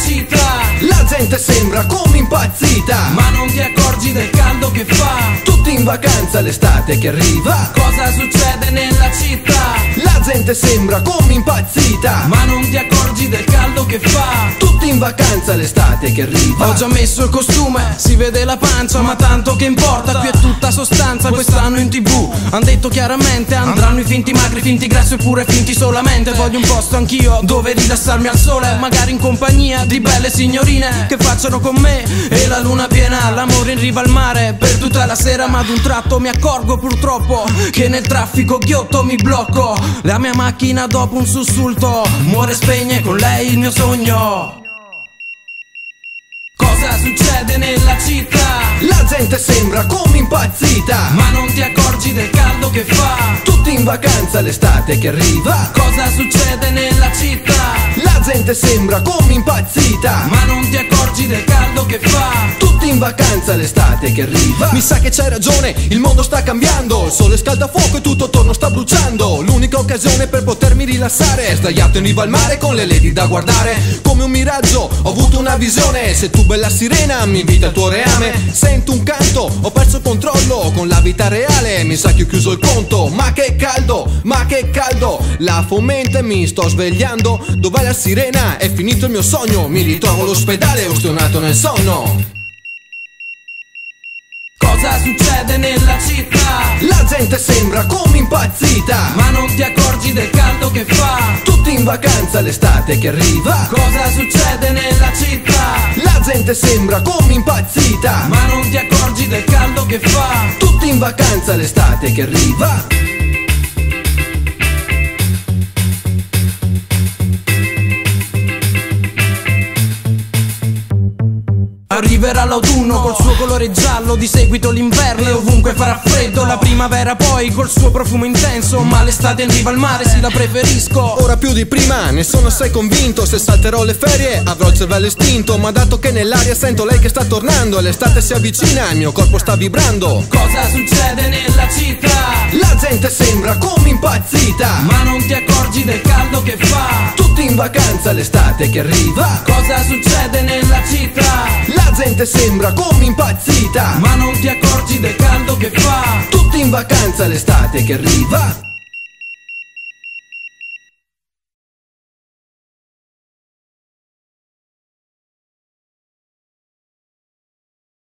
città. La gente sembra come impazzita, ma non ti accorgi del caldo che fa. tutti in vacanza, l'estate che arriva. Cosa succede nella città? La gente sembra come impazzita, ma non ti accorgi del caldo che fa. tutti in vacanza, l'estate che arriva. Ho già messo il costume, si vede la pancia, ma tanto che importa, qui è tutta sostanza. Quest'anno in TV han detto chiaramente andranno i finti magri, finti grassi oppure finti solamente. Voglio un posto anch'io dove rilassarmi al sole, magari in compagnia di belle signorine che facciano con me e la luna piena, l'amore in riva al mare per tutta la sera. Ma ad un tratto mi accorgo purtroppo che nel traffico ghiotto mi blocco. La mia macchina dopo un sussulto muore, spegne con lei il mio sogno. Cosa succede nella città? La gente sembra come impazzita, ma non ti accorgi del caldo che fa. tutti in vacanza, l'estate che arriva. Cosa succede nella città? La gente sembra come impazzita, ma non ti accorgi del caldo che fa. tutti in vacanza, l'estate che arriva. Mi sa che c'hai ragione, il mondo sta cambiando, il sole scalda fuoco e tutto attorno sta bruciando. L'unica occasione per potermi rilassare è sdraiato in riva al mare con le lady da guardare. Come un miraggio ho avuto una visione, se tu bella sirena mi invita al tuo reame. Sento un canto, ho perso il controllo con la vita reale, mi sa che ho chiuso il conto. Ma che caldo, ma che caldo, la fomente mi sto svegliando. Dov'è la sirena? È finito il mio sogno, mi ritrovo all'ospedale ustionato nel sonno. Cosa succede nella città? La gente sembra come impazzita, ma non ti accorgi del caldo che fa. tutti in vacanza, l'estate che arriva. Cosa succede nella città? La gente sembra come impazzita, ma non ti accorgi del caldo che fa. tutti in vacanza, l'estate che arriva. Arriverà l'autunno col suo colore giallo, di seguito l'inverno e ovunque farà freddo. La primavera poi col suo profumo intenso, ma l'estate in riva al mare sì la preferisco. Ora più di prima ne sono assai convinto, se salterò le ferie avrò il cervello estinto. Ma dato che nell'aria sento lei che sta tornando e l'estate si avvicina, il mio corpo sta vibrando. Cosa succede nella città? La gente sembra come impazzita, ma non ti accorgi del caldo che fa. tutti in vacanza, l'estate che arriva. Cosa succede nella città? La gente sembra come impazzita, ma non ti accorgi del caldo che fa. tutti in vacanza, l'estate che arriva.